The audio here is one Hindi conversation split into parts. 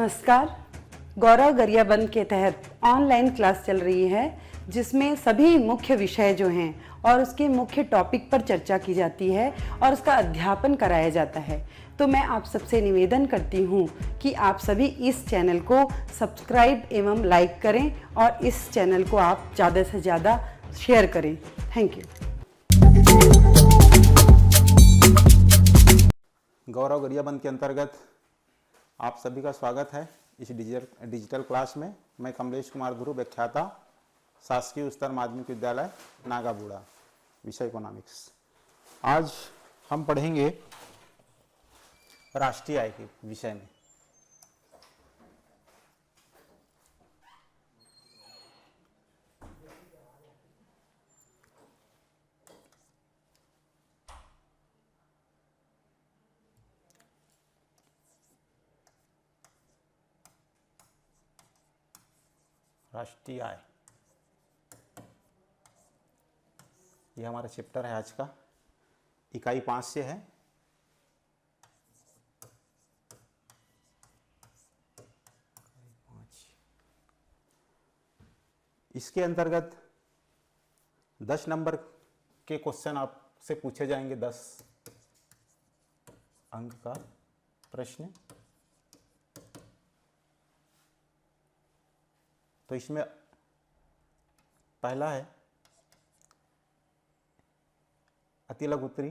नमस्कार। गौरव गरियाबंद के तहत ऑनलाइन क्लास चल रही है जिसमें सभी मुख्य विषय जो हैं और उसके मुख्य टॉपिक पर चर्चा की जाती है और उसका अध्यापन कराया जाता है। तो मैं आप सबसे निवेदन करती हूँ कि आप सभी इस चैनल को सब्सक्राइब एवं लाइक करें और इस चैनल को आप ज़्यादा से ज़्यादा शेयर करें। Thank you. गौरव गरियाबंद के अंतर्गत आप सभी का स्वागत है इस डिजिटल क्लास में। मैं कमलेश कुमार गुरु, व्याख्याता, शासकीय उच्चतर माध्यमिक विद्यालय नागाबूढ़ा, विषय इकोनॉमिक्स। आज हम पढ़ेंगे राष्ट्रीय आय के विषय में। राष्ट्रीय आय, यह हमारा चैप्टर है आज का। इकाई 5 से है। इसके अंतर्गत 10 नंबर के क्वेश्चन आपसे पूछे जाएंगे। 10 अंक का प्रश्न। तो इसमें पहला है अति लघु उत्तरी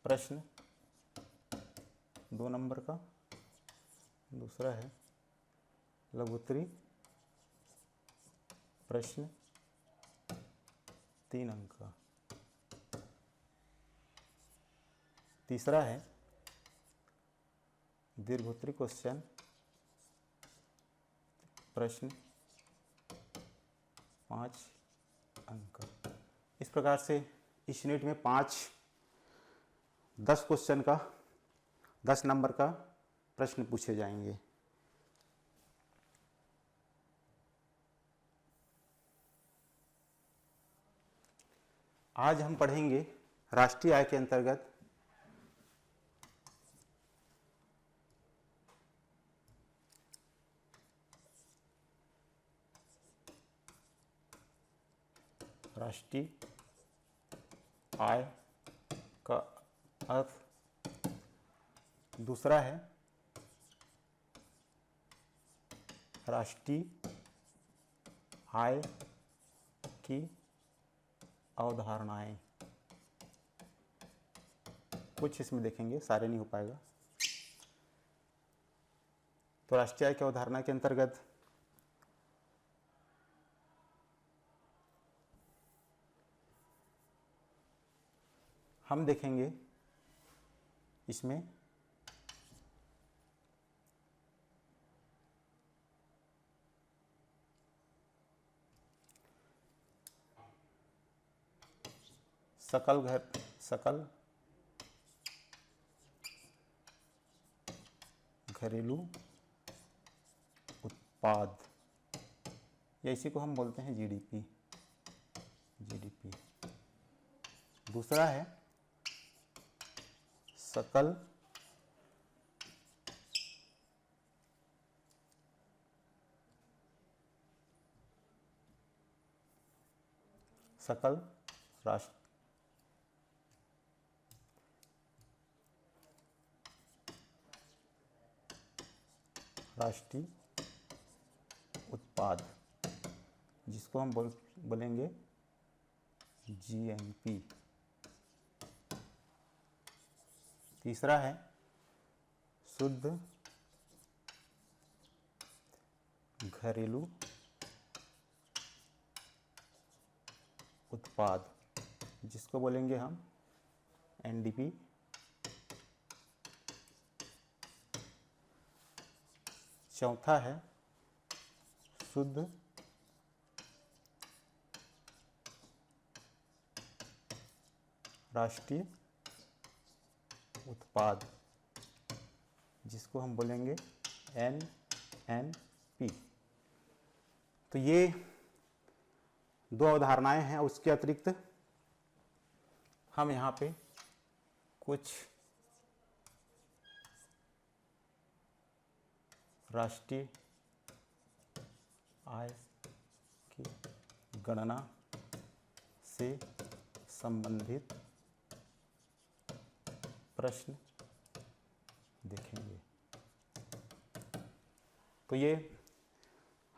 प्रश्न 2 नंबर का। दूसरा है लघु उत्तरी प्रश्न 3 अंक का। तीसरा है दीर्घोत्तरी क्वेश्चन प्रश्न 5 अंक का। इस प्रकार से इस यूनिट में 10 क्वेश्चन का 10 नंबर का प्रश्न पूछे जाएंगे। आज हम पढ़ेंगे राष्ट्रीय आय के अंतर्गत राष्ट्रीय आय का अर्थ। दूसरा है राष्ट्रीय आय की अवधारणाएं। कुछ इसमें देखेंगे, सारे नहीं हो पाएगा। तो राष्ट्रीय आय की अवधारणा के अंतर्गत हम देखेंगे इसमें सकल घरेलू उत्पाद, या इसी को हम बोलते हैं जीडीपी। दूसरा है सकल राष्ट्रीय उत्पाद, जिसको हम बोलेंगे जीएनपी। तीसरा है शुद्ध घरेलू उत्पाद, जिसको बोलेंगे हम एनडीपी। चौथा है शुद्ध राष्ट्रीय उत्पाद, जिसको हम बोलेंगे एनएनपी। तो ये 2 अवधारणाएं हैं। उसके अतिरिक्त हम यहाँ पे कुछ राष्ट्रीय आय की गणना से संबंधित प्रश्न देखेंगे। तो ये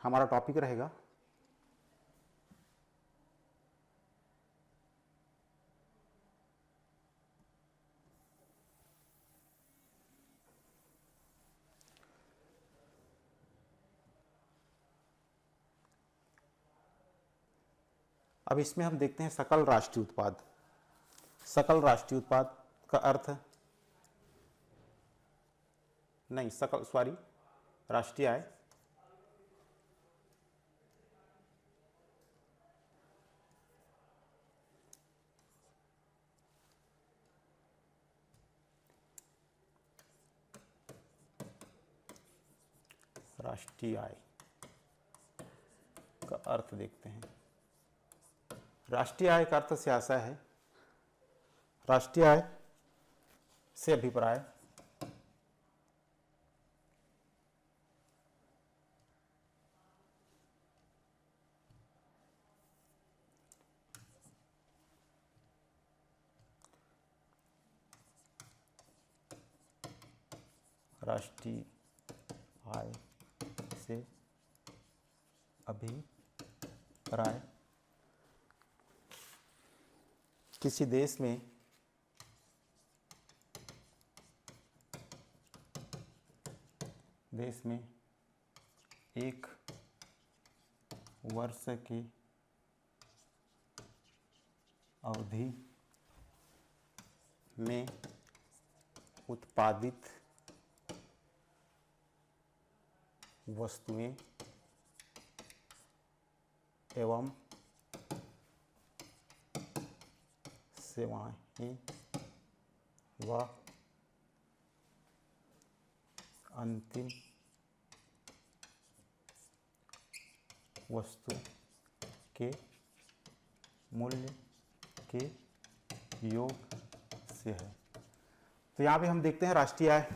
हमारा टॉपिक रहेगा। अब इसमें हम देखते हैं सकल राष्ट्रीय उत्पाद। सकल राष्ट्रीय उत्पाद का अर्थ नहीं, राष्ट्रीय आय। राष्ट्रीय आय का अर्थ देखते हैं। राष्ट्रीय आय का अर्थ से आशा है, राष्ट्रीय आय से अभिप्राय राष्ट्रीय आय से अभिप्राय किसी देश में एक वर्ष की अवधि में उत्पादित वस्तुएं एवं सेवाएं व अंतिम वस्तु के मूल्य के योग से है। तो यहाँ पे हम देखते हैं राष्ट्रीय आय,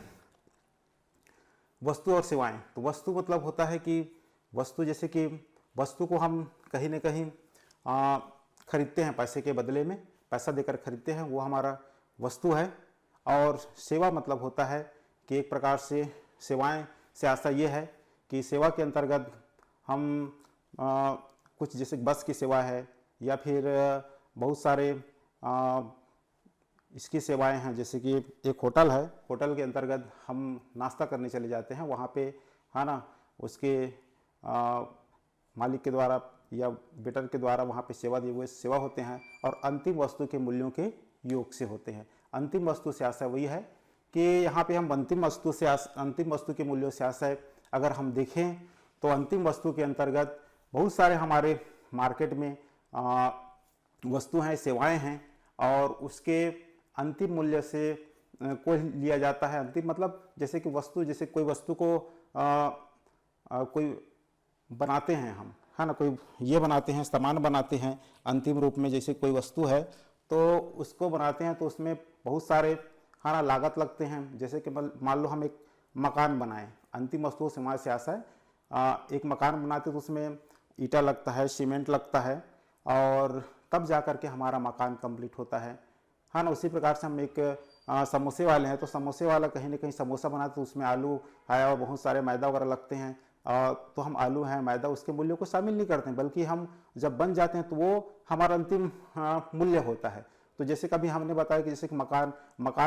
वस्तु और सेवाएं। तो वस्तु मतलब होता है कि वस्तु, जैसे कि वस्तु को हम कहीं न कहीं खरीदते हैं, पैसे के बदले में पैसा देकर खरीदते हैं, वो हमारा वस्तु है। और सेवा मतलब होता है कि एक प्रकार से सेवाएं से आशा ये है कि सेवा के अंतर्गत हम कुछ, जैसे बस की सेवा है या फिर बहुत सारे इसकी सेवाएं हैं, जैसे कि एक होटल है, होटल के अंतर्गत हम नाश्ता करने चले जाते हैं, वहाँ पे है ना उसके मालिक के द्वारा या वेटर के द्वारा वहाँ पे सेवा दिए हुए सेवा होते हैं और अंतिम वस्तु के मूल्यों के योग से होते हैं। अंतिम वस्तु से आशय वही है कि यहाँ पे हम अंतिम वस्तु के मूल्यों से आशय अगर हम देखें तो अंतिम वस्तु के अंतर्गत बहुत सारे हमारे मार्केट में वस्तु हैं, सेवाएं हैं और उसके अंतिम मूल्य से को लिया जाता है। अंतिम मतलब जैसे कि वस्तु, जैसे कोई वस्तु को कोई बनाते हैं हम, है ना, कोई ये बनाते हैं, सामान बनाते हैं अंतिम रूप में, जैसे कोई वस्तु है तो उसको बनाते हैं तो उसमें बहुत सारे है ना लागत लगते हैं। जैसे कि मान लो हम एक मकान बनाएं, अंतिम वस्तु समाज से आशा है एक मकान बनाते तो उसमें ईटा लगता है, सीमेंट लगता है और तब जा कर के हमारा मकान कंप्लीट होता है ना। उसी प्रकार से हम एक समोसे वाले हैं तो समोसे वाला कहीं ना कहीं समोसा बनाते तो उसमें आलू है और बहुत सारे मैदा वगैरह लगते हैं, तो हम आलू है मैदा उसके मूल्य को शामिल नहीं करते हैं, बल्कि हम जब बन जाते हैं तो वो हमारा अंतिम मूल्य होता है। तो जैसे कभी हमने बताया कि जैसे कि मकान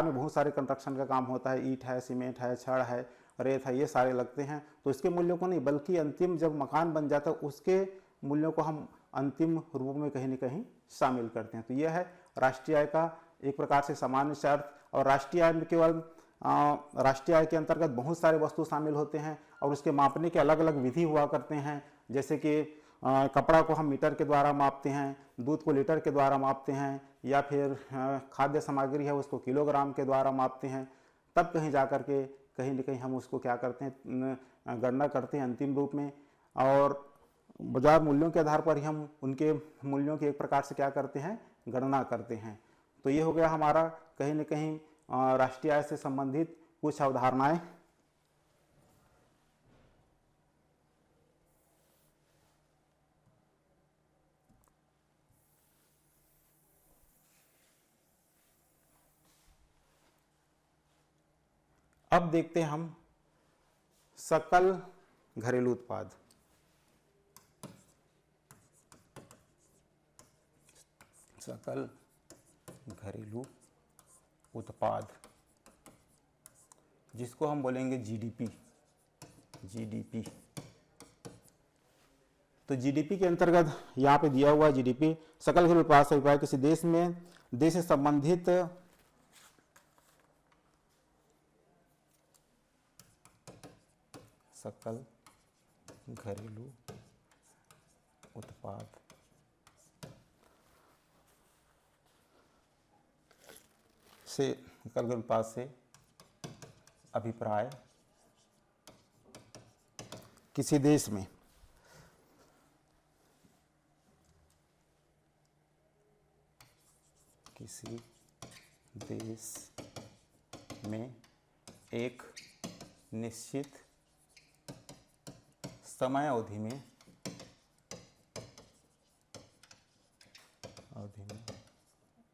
में बहुत सारे कंस्ट्रक्शन का काम होता है, ईंट है, सीमेंट है, छड़ है, रेत है, ये सारे लगते हैं, तो इसके मूल्यों को नहीं, बल्कि अंतिम जब मकान बन जाता है उसके मूल्यों को हम अंतिम रूप में कहीं ना कहीं शामिल करते हैं। तो यह है राष्ट्रीय आय का एक प्रकार से सामान्य से अर्थ। और राष्ट्रीय आय में केवल राष्ट्रीय आय के अंतर्गत बहुत सारे वस्तु शामिल होते हैं और उसके मापने के अलग अलग विधि हुआ करते हैं। जैसे कि कपड़ा को हम मीटर के द्वारा मापते हैं, दूध को लीटर के द्वारा मापते हैं, या फिर खाद्य सामग्री है उसको किलोग्राम के द्वारा मापते हैं। तब कहीं जा कर के कहीं न कहीं हम उसको क्या करते हैं, गणना करते हैं अंतिम रूप में, और बाजार मूल्यों के आधार पर ही हम उनके मूल्यों की एक प्रकार से क्या करते हैं, गणना करते हैं। तो ये हो गया हमारा कहीं न कहीं राष्ट्रीय आय से संबंधित कुछ अवधारणाएं। अब देखते हैं हम सकल घरेलू उत्पाद। सकल घरेलू उत्पाद जिसको हम बोलेंगे जीडीपी। जीडीपी तो जीडीपी के अंतर्गत यहाँ पे दिया हुआ जीडीपी सकल घरेलू उत्पाद से अभिप्राय किसी देश में देश से संबंधित सकल घरेलू उत्पाद से सकल घरेलू उत्पाद से अभिप्राय किसी देश में किसी देश में एक निश्चित समय अवधि में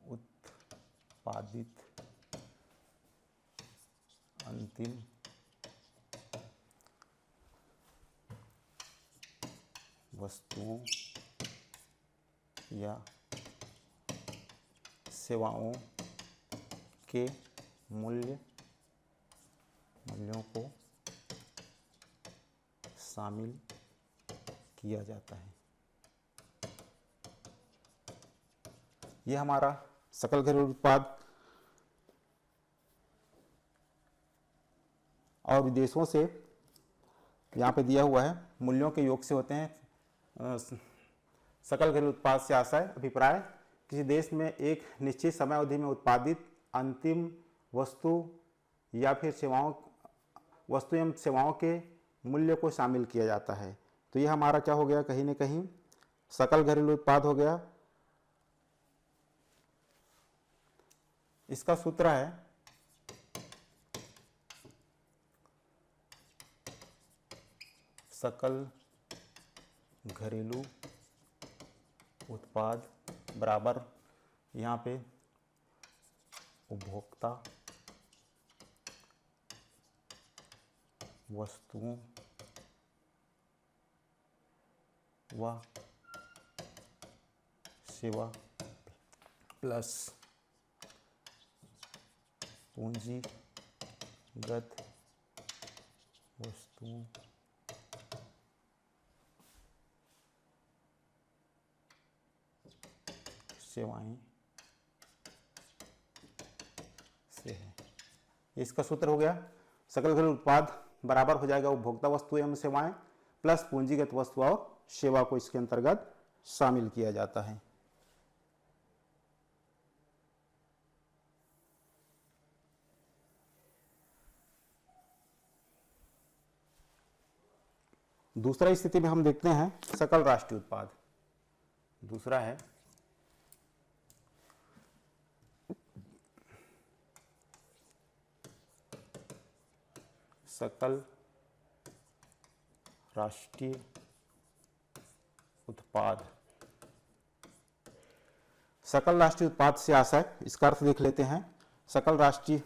उत्पादित अंतिम वस्तुओं या सेवाओं के मूल्यों को शामिल किया जाता है। यह हमारा सकल घरेलू उत्पाद और विदेशों से यहाँ पे दिया हुआ है मूल्यों के योग से होते हैं। सकल घरेलू उत्पाद से आशय अभिप्राय किसी देश में एक निश्चित समय अवधि में उत्पादित अंतिम वस्तु या फिर वस्तु एवं सेवाओं के मूल्य को शामिल किया जाता है। तो यह हमारा क्या हो गया, कहीं न कहीं सकल घरेलू उत्पाद हो गया। इसका सूत्र है सकल घरेलू उत्पाद बराबर यहाँ पे उपभोक्ता वस्तुओं व सेवा प्लस पूंजीगत वस्तुओं सेवाएं से है। इसका सूत्र हो गया सकल घरेलू उत्पाद बराबर हो जाएगा उपभोक्ता वस्तु एवं सेवाएं प्लस पूंजीगत वस्तु और सेवा को इसके अंतर्गत शामिल किया जाता है। दूसरा स्थिति में हम देखते हैं सकल राष्ट्रीय उत्पाद। दूसरा है सकल राष्ट्रीय उत्पाद। सकल राष्ट्रीय उत्पाद से आशय इसका अर्थ देख लेते हैं। सकल राष्ट्रीय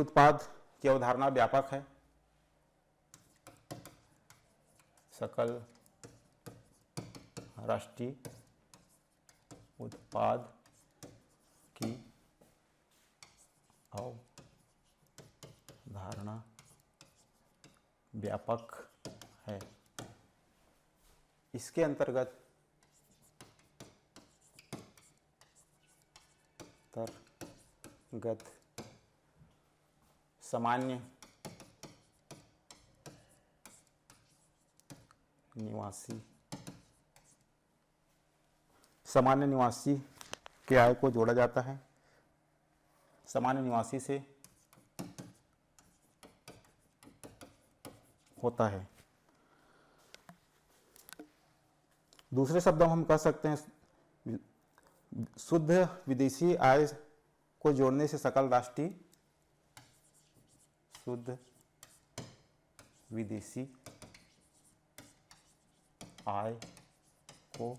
उत्पाद की अवधारणा व्यापक है। सकल राष्ट्रीय उत्पाद की अवधारणा व्यापक है। इसके अंतर्गत सामान्य निवासी के आय को जोड़ा जाता है। सामान्य निवासी से होता है। दूसरे शब्दों में हम कह सकते हैं शुद्ध विदेशी आय को जोड़ने से सकल राष्ट्रीय शुद्ध विदेशी आय को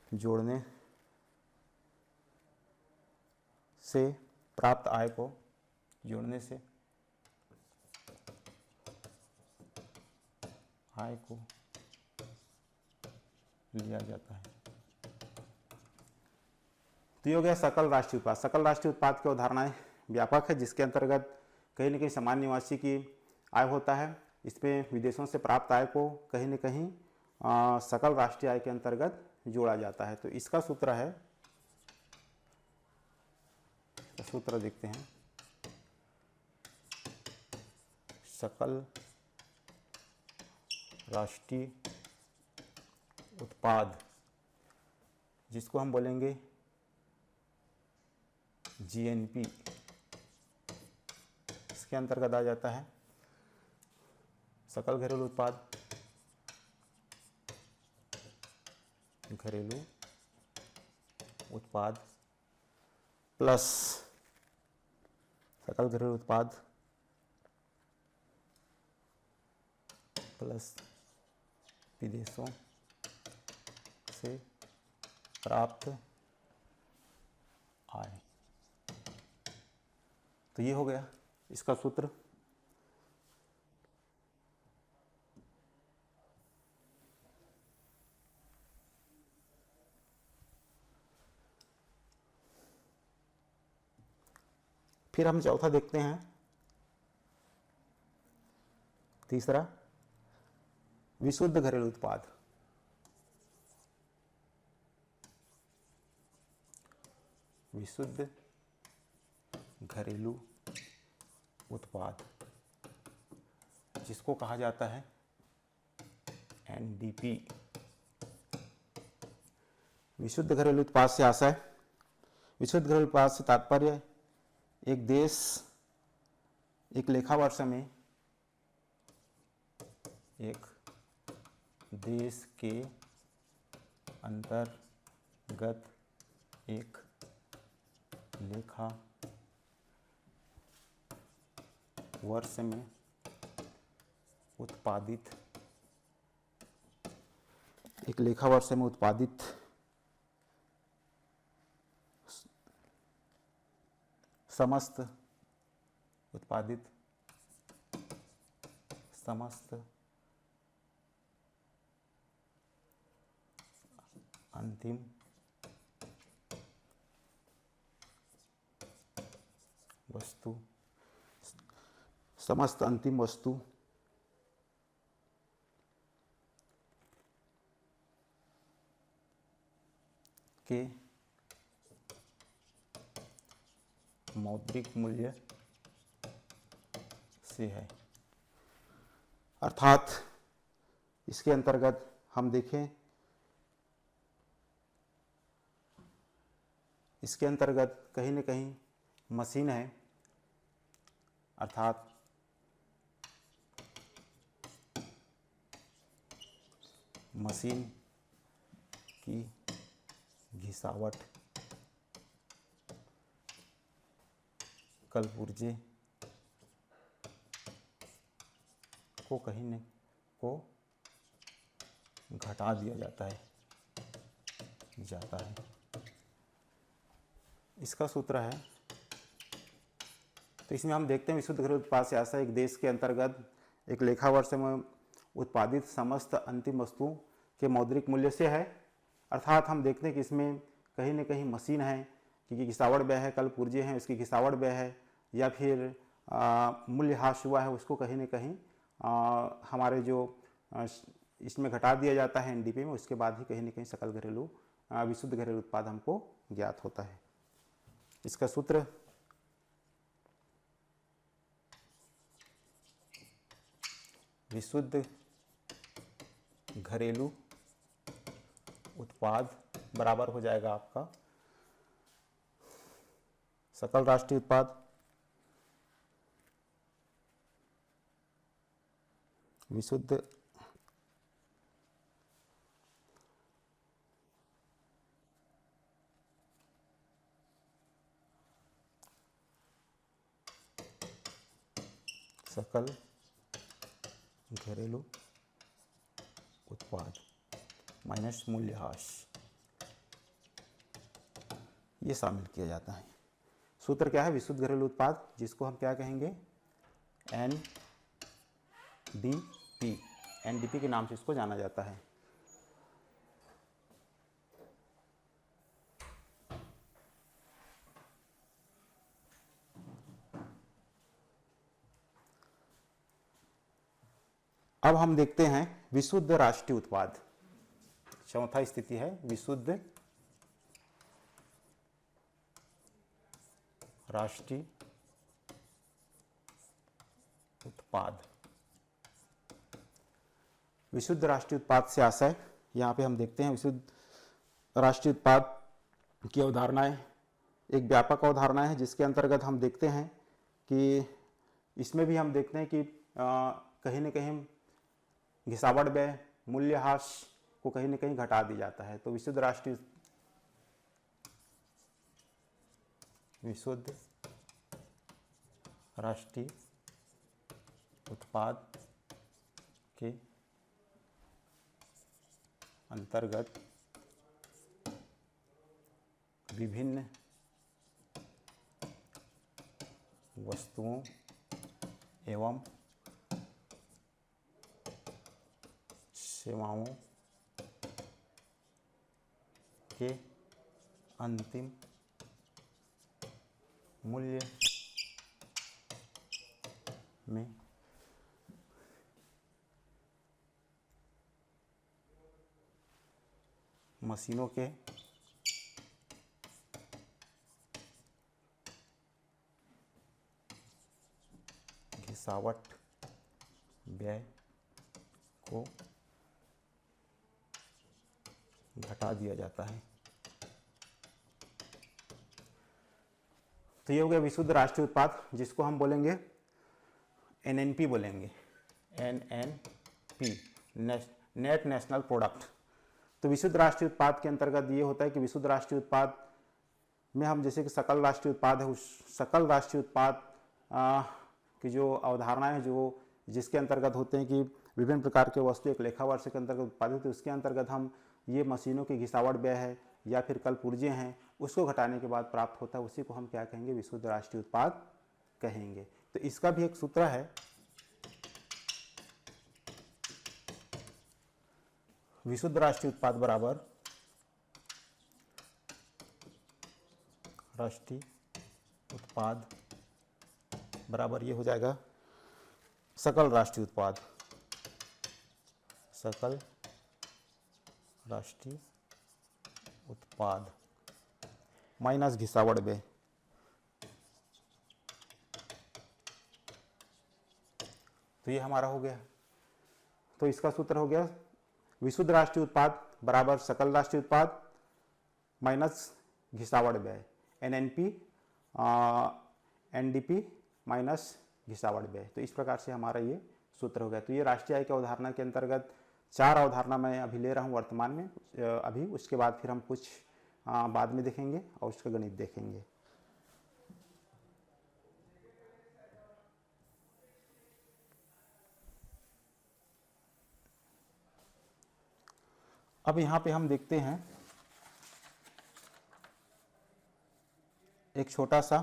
जोड़ने से प्राप्त आय को जोड़ने से आय को लिया जाता है। तो ये हो गया सकल राष्ट्रीय उत्पाद। सकल राष्ट्रीय उत्पाद की अवधारणाएं व्यापक है, जिसके अंतर्गत कहीं न कहीं सामान्य निवासी की आय होता है। इसमें विदेशों से प्राप्त आय को कहीं न कहीं सकल राष्ट्रीय आय के अंतर्गत जोड़ा जाता है। तो इसका सूत्र है, सूत्र देखते हैं, सकल राष्ट्रीय उत्पाद, जिसको हम बोलेंगे जीएनपी, इसके अंतर्गत आ जाता है सकल घरेलू उत्पाद, घरेलू उत्पाद प्लस सकल घरेलू उत्पाद प्लस विदेशों से प्राप्त आय। तो ये हो गया इसका सूत्र। फिर हम चौथा देखते हैं, तीसरा विशुद्ध घरेलू उत्पाद। विशुद्ध घरेलू उत्पाद, जिसको कहा जाता है एनडीपी। विशुद्ध घरेलू उत्पाद से आशय, विशुद्ध घरेलू उत्पाद से तात्पर्य एक देश एक लेखा वर्ष में एक देश के अंतर्गत एक लेखा वर्ष में उत्पादित, एक लेखा वर्ष में उत्पादित समस्त अंतिम वस्तु, समस्त अंतिम वस्तु के मौद्रिक मूल्य से है। अर्थात इसके अंतर्गत हम देखें, इसके अंतर्गत कहीं न कहीं मशीन है, अर्थात मशीन की घिसावट, कल पुर्जे को कहीं न को घटा दिया जाता है। इसका सूत्र है, तो इसमें हम देखते हैं विशुद्ध घरेलू उत्पाद से आशय एक देश के अंतर्गत एक लेखा वर्ष में उत्पादित समस्त अंतिम वस्तु के मौद्रिक मूल्य से है। अर्थात हम देखते हैं कि इसमें कहीं न कहीं मशीन है, क्योंकि घिसावट व्यय है, कल पुर्जे हैं उसकी घिसावट व्यय है, या फिर मूल्यह्रास हुआ है उसको कहीं न कहीं हमारे जो इसमें घटा दिया जाता है एनडीपी में, उसके बाद ही कहीं न कहीं सकल घरेलू विशुद्ध घरेलू उत्पाद हमको ज्ञात होता है। इसका सूत्र विशुद्ध घरेलू उत्पाद बराबर हो जाएगा आपका सकल राष्ट्रीय उत्पाद विशुद्ध सकल घरेलू उत्पाद माइनस मूल्यह्रास, ये शामिल किया जाता है। सूत्र क्या है? विशुद्ध घरेलू उत्पाद, जिसको हम क्या कहेंगे? NDP, NDP के नाम से इसको जाना जाता है। अब हम देखते हैं विशुद्ध राष्ट्रीय उत्पाद। चौथा स्थिति है विशुद्ध राष्ट्रीय उत्पाद। विशुद्ध राष्ट्रीय उत्पाद से आशय, यहाँ पे हम देखते हैं विशुद्ध राष्ट्रीय उत्पाद की अवधारणाएं एक व्यापक अवधारणा है, जिसके अंतर्गत हम देखते हैं कि इसमें भी हम देखते हैं कि कहीं न कहीं घिसावट व्यय, मूल्यह्रास को कहीं न कहीं घटा दिया जाता है। तो विशुद्ध राष्ट्रीय उत्पाद के अंतर्गत विभिन्न वस्तुओं एवं सेवाओं के अंतिम मूल्य में मशीनों के घिसावट व्यय को घटा दिया जाता है। तो ये हो गया विशुद्ध राष्ट्रीय उत्पाद, जिसको हम बोलेंगे NNP बोलेंगे, NNP, नेट नेशनल प्रोडक्ट। तो विशुद्ध राष्ट्रीय उत्पाद के अंतर्गत ये होता है कि विशुद्ध राष्ट्रीय उत्पाद में हम जैसे कि सकल राष्ट्रीय उत्पाद है, उस सकल राष्ट्रीय उत्पाद की जो अवधारणा है, जो जिसके अंतर्गत होते हैं कि विभिन्न प्रकार के वस्तु एक लेखा वर्ष के अंतर्गत उत्पादित होते हैं, उसके अंतर्गत हम ये मशीनों की घिसावट व्यय है या फिर कल पुर्जे हैं, उसको घटाने के बाद प्राप्त होता है, उसी को हम क्या कहेंगे? विशुद्ध राष्ट्रीय उत्पाद कहेंगे। तो इसका भी एक सूत्र है, विशुद्ध राष्ट्रीय उत्पाद बराबर राष्ट्रीय उत्पाद बराबर ये हो जाएगा सकल राष्ट्रीय उत्पाद, सकल राष्ट्रीय उत्पाद माइनस घिसावट व्यय। तो ये हमारा हो गया। तो इसका सूत्र हो गया विशुद्ध राष्ट्रीय उत्पाद बराबर सकल राष्ट्रीय उत्पाद माइनस घिसावट व्यय, NNP NDP माइनस घिसावट व्यय। तो इस प्रकार से हमारा ये सूत्र हो गया। तो ये राष्ट्रीय आय की अवधारणा के अंतर्गत 4 अवधारणा मैं अभी ले रहा हूँ वर्तमान में अभी, उसके बाद फिर हम कुछ बाद में देखेंगे और उसका गणित देखेंगे। अब यहाँ पे हम देखते हैं एक छोटा सा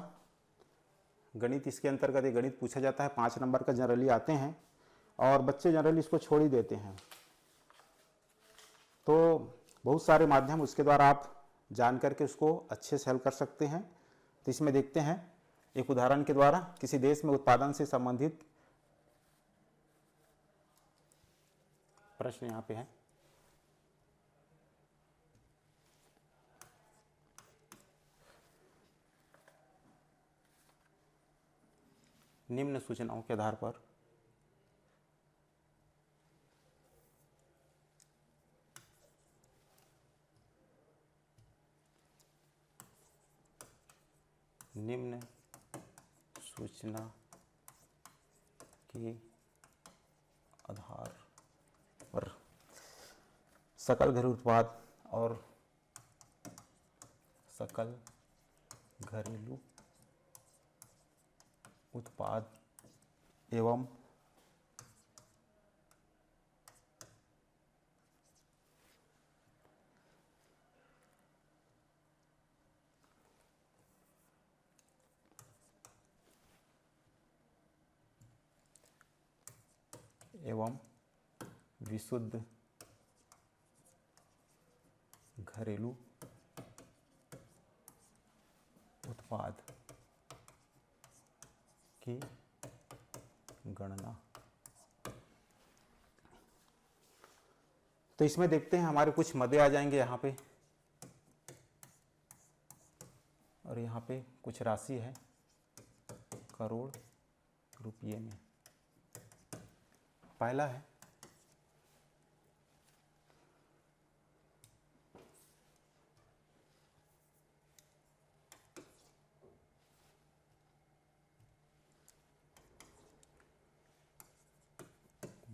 गणित। इसके अंतर्गत एक गणित पूछा जाता है, 5 नंबर का जनरली आते हैं और बच्चे जनरली इसको छोड़ ही देते हैं। तो बहुत सारे माध्यम उसके द्वारा आप जान करके उसको अच्छे से हल कर सकते हैं। तो इसमें देखते हैं एक उदाहरण के द्वारा, किसी देश में उत्पादन से संबंधित प्रश्न यहाँ पे है। निम्न सूचनाओं के आधार पर निम्न सूचना के आधार पर सकल घरेलू उत्पाद और सकल घरेलू उत्पाद एवं विशुद्ध घरेलू उत्पाद की गणना। तो इसमें देखते हैं हमारे कुछ मदे आ जाएंगे यहाँ पे, और यहाँ पे कुछ राशि है करोड़ रुपये में। पहला है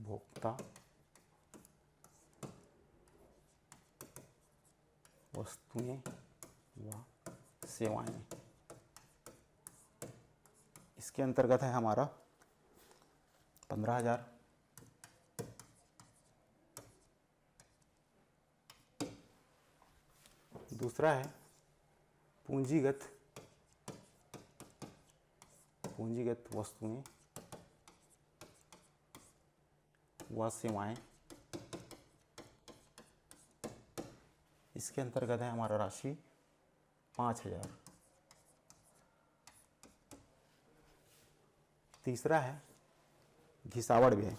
उपभोक्ता वस्तुएं व सेवाएं। इसके अंतर्गत है हमारा 15,000। दूसरा है पूंजीगत वस्तुएं व सेवाएं। इसके अंतर्गत है हमारा राशि 5,000। तीसरा है घिसावड़ व्यय।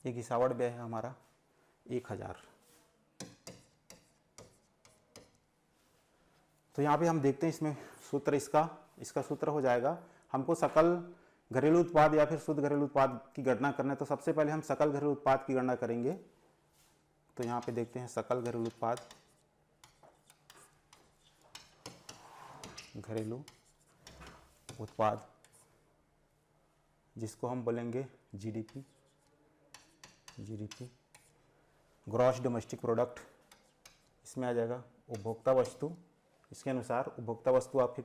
ये घिसावड़ व्यय है हमारा 1,000। तो यहाँ पे हम देखते हैं इसमें सूत्र, इसका सूत्र हो जाएगा, हमको सकल घरेलू उत्पाद या फिर शुद्ध घरेलू उत्पाद की गणना करना है। तो सबसे पहले हम सकल घरेलू उत्पाद की गणना करेंगे। तो यहाँ पे देखते हैं सकल घरेलू उत्पाद जिसको हम बोलेंगे जीडीपी, ग्रॉस डोमेस्टिक प्रोडक्ट। इसमें आ जाएगा उपभोक्ता वस्तु। इसके अनुसार उपभोक्ता वस्तु आप फिर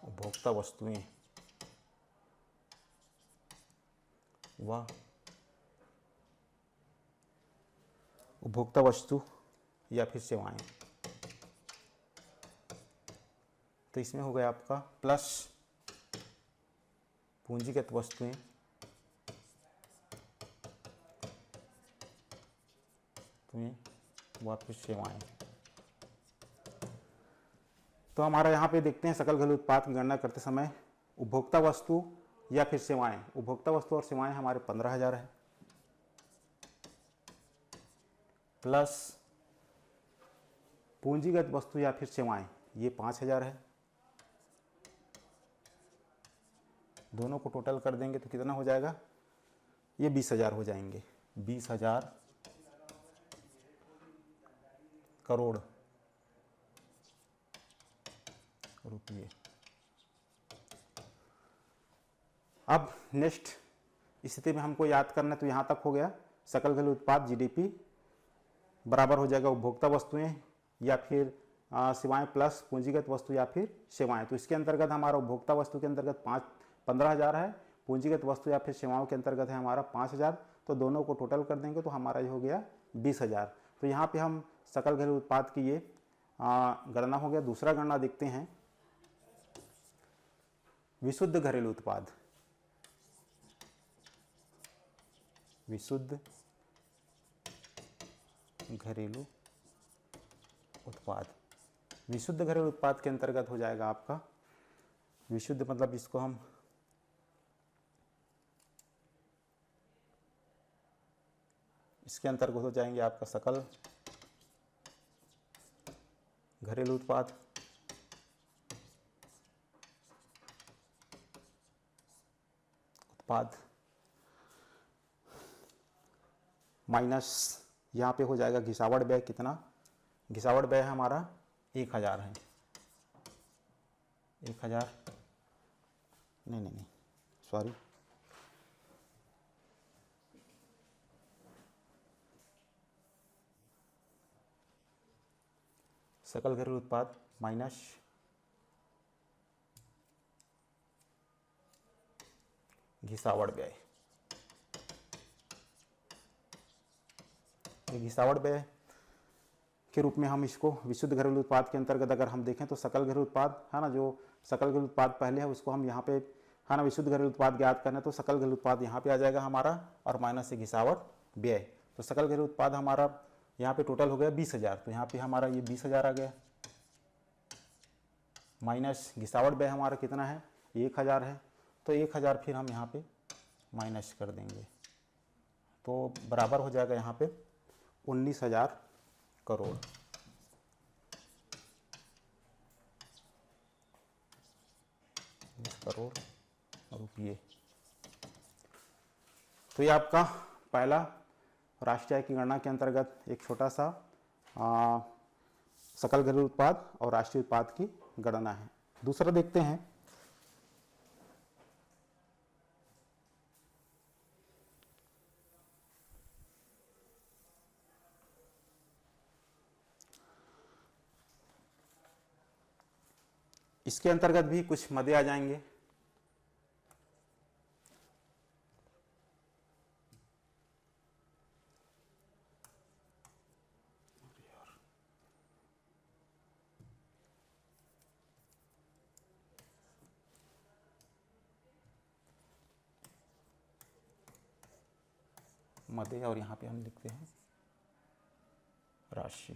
उपभोक्ता वस्तुएं व उपभोक्ता वस्तु या फिर सेवाएं। तो इसमें हो गया आपका प्लस पूंजीगत वस्तुएं व फिर सेवाएं। तो हमारा यहाँ पे देखते हैं सकल घरेलू उत्पाद की गणना करते समय उपभोक्ता वस्तु या फिर सेवाएं, उपभोक्ता वस्तु और सेवाएं हमारे 15,000 है, प्लस पूंजीगत वस्तु या फिर सेवाएं ये 5,000 है। दोनों को टोटल कर देंगे तो कितना हो जाएगा, ये 20,000 हो जाएंगे। 20,000 करोड़ रुपये। अब नेक्स्ट स्थिति में हमको याद करना है, तो यहाँ तक हो गया सकल घरेलू उत्पाद जीडीपी बराबर हो जाएगा उपभोक्ता वस्तुएं या फिर सेवाएं प्लस पूंजीगत वस्तु या फिर सेवाएं। तो इसके अंतर्गत हमारा उपभोक्ता वस्तु के अंतर्गत 15,000 है, पूंजीगत वस्तु या फिर सेवाओं के अंतर्गत है हमारा 5,000। तो दोनों को टोटल कर देंगे तो हमारा ये हो गया 20,000। तो यहाँ पे हम सकल घरेलू उत्पाद की ये गणना हो गया। दूसरा गणना देखते हैं विशुद्ध घरेलू उत्पाद। विशुद्ध घरेलू उत्पाद, विशुद्ध घरेलू उत्पाद के अंतर्गत हो जाएगा आपका, विशुद्ध मतलब इसको हम इसके अंतर्गत हो जाएंगे आपका सकल घरेलू उत्पाद माइनस यहाँ पे हो जाएगा घिसावड़ व्यय। कितना घिसावड़ व्यय हमारा 1,000 है। 1,000 नहीं सॉरी, सकल घरेलू उत्पाद माइनस घिसावड़ व्यय। घिसावड़ व्यय के रूप में हम इसको विशुद्ध घरेलू उत्पाद के अंतर्गत अगर हम देखें तो सकल घरेलू उत्पाद है ना, जो सकल घरेलू उत्पाद पहले है उसको हम यहाँ पे है ना विशुद्ध घरेलू उत्पाद ज्ञात करना है, तो सकल घरेलू उत्पाद यहाँ पे आ जाएगा हमारा और माइनस से घिसावड़ व्यय। तो सकल घरेलू उत्पाद हमारा यहाँ पे टोटल हो गया 20,000, तो यहाँ पे हमारा ये 20,000 आ गया, माइनस घिसावड़ व्यय हमारा कितना है 1,000 है, तो 1,000 फिर हम यहाँ पे माइनस कर देंगे, तो बराबर हो जाएगा यहाँ पे 19,000 करोड़। करोड़ रुपये। तो ये आपका पहला राष्ट्रीय आय की गणना के अंतर्गत एक छोटा सा सकल घरेलू उत्पाद और राष्ट्रीय उत्पाद की गणना है। दूसरा देखते हैं, इसके अंतर्गत भी कुछ मदे आ जाएंगे। मदे और यहाँ पे हम लिखते हैं राशि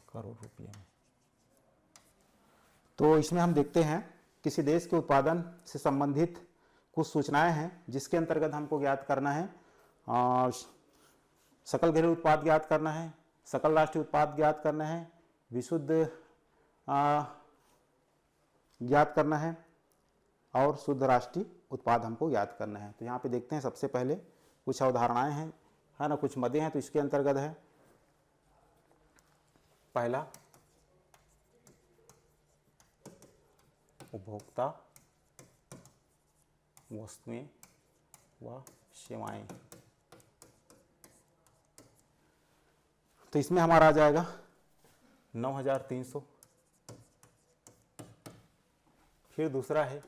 करोड़ रुपये में। तो इसमें हम देखते हैं किसी देश के उत्पादन से संबंधित कुछ सूचनाएं हैं जिसके अंतर्गत हमको ज्ञात करना है सकल घरेलू उत्पाद ज्ञात करना है, सकल राष्ट्रीय उत्पाद ज्ञात करना है, विशुद्ध ज्ञात करना है और शुद्ध राष्ट्रीय उत्पाद हमको याद करना है। तो यहाँ पे देखते हैं सबसे पहले कुछ अवधारणाएं हैं है ना, कुछ मदे हैं। तो इसके अंतर्गत है पहला उपभोक्ता वस्तुएं व सेवाएं। तो इसमें हमारा आ जाएगा 9,300। फिर दूसरा है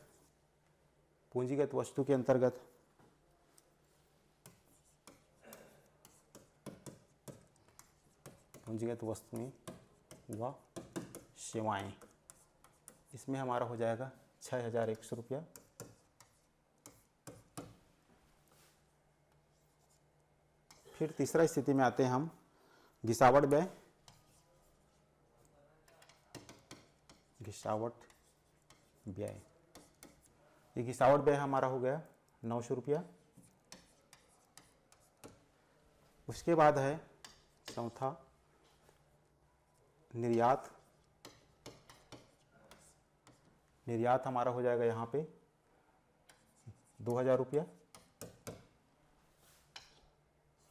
पूंजीगत वस्तु के अंतर्गत पूंजीगत वस्तुएं व सेवाएं, इसमें हमारा हो जाएगा 6,100 रुपया। फिर तीसरा स्थिति में आते हैं हम घिसावट व्यय। घिसावट व्यय, ये घिसावट व्यय हमारा हो गया 900 रुपया। उसके बाद है चौथा निर्यात। निर्यात हमारा हो जाएगा यहाँ पे 2,000 रुपया।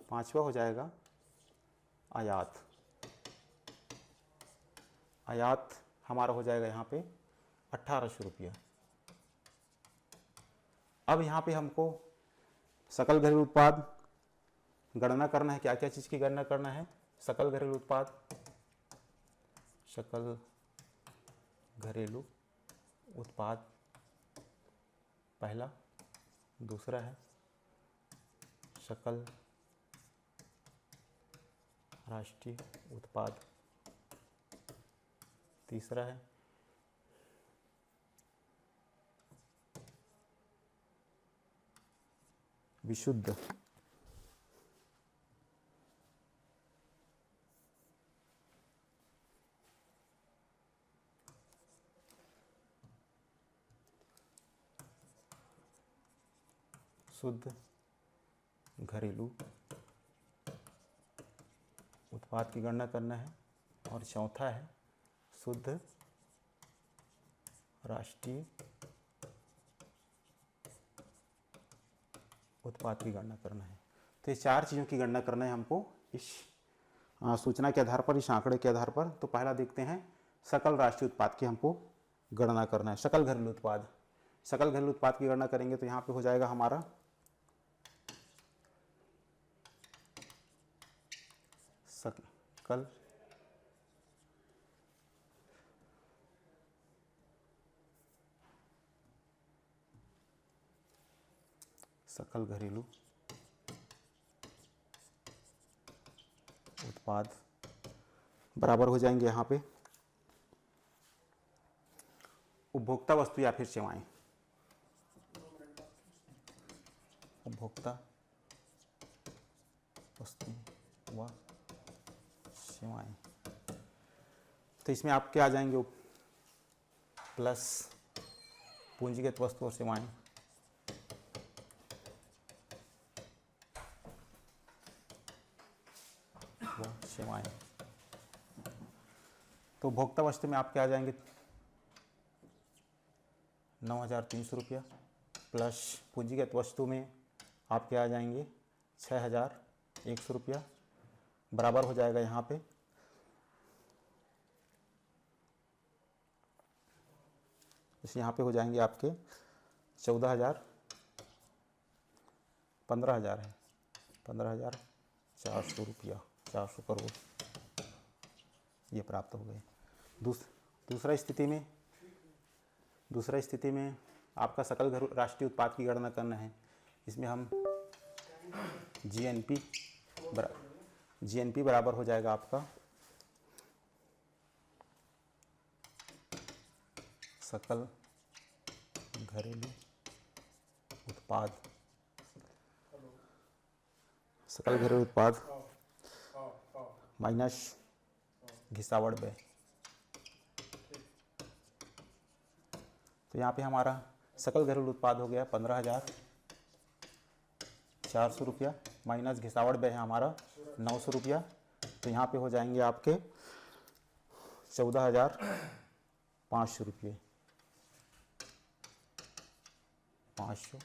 पांचवा हो जाएगा आयात। आयात हमारा हो जाएगा यहाँ पे 1,800 रुपया। अब यहाँ पे हमको सकल घरेलू उत्पाद गणना करना है। क्या क्या चीज़ की गणना करना है? सकल घरेलू उत्पाद, सकल घरेलू उत्पाद पहला। दूसरा है सकल राष्ट्रीय उत्पाद। तीसरा है विशुद्ध शुद्ध घरेलू उत्पाद की गणना करना है। और चौथा है शुद्ध राष्ट्रीय उत्पाद की गणना करना है। तो ये चार चीज़ों की गणना करना है हमको इस सूचना के आधार पर, इस आंकड़े के आधार पर। तो पहला देखते हैं सकल राष्ट्रीय उत्पाद की हमको गणना करना है। सकल घरेलू उत्पाद, सकल घरेलू उत्पाद की गणना करेंगे तो यहाँ पे हो जाएगा हमारा सकल सकल घरेलू उत्पाद बराबर हो जाएंगे यहाँ पे उपभोक्ता वस्तु या फिर सेवाएं। उपभोक्ता वस्तु व सेवाएं, तो इसमें आपके आ जाएंगे प्लस पूंजीगत वस्तु और सेवाएं, व सेवाएं। तो उपभोक्ता वस्तु में आपके आ जाएंगे 9,300 रुपया, प्लस पूंजीगत वस्तु में आपके आ जाएंगे 6,100 रुपया, बराबर हो जाएगा यहाँ पे इस यहाँ पे हो जाएंगे आपके 14,000 15,000 है 15,400 रुपया, 400 करोड़ ये प्राप्त हो गए। दूसरा स्थिति में आपका सकल घरेलू राष्ट्रीय उत्पाद की गणना करना है। इसमें हम जीएनपी बराबर हो जाएगा आपका सकल घरेलू उत्पाद माइनस घिसावट व्यय। तो यहाँ पे हमारा सकल घरेलू उत्पाद हो गया 15,400 रुपया, माइनस घिसावट व्यय है हमारा 900 रुपया। तो यहाँ पे हो जाएंगे आपके 14,500 रुपये, 500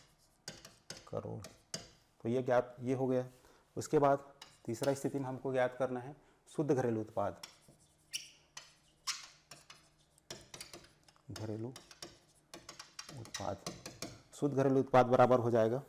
करोड़। तो ये ज्ञात ये हो गया। उसके बाद तीसरा स्थिति में हमको ज्ञात करना है शुद्ध घरेलू उत्पाद। शुद्ध घरेलू उत्पाद बराबर हो जाएगा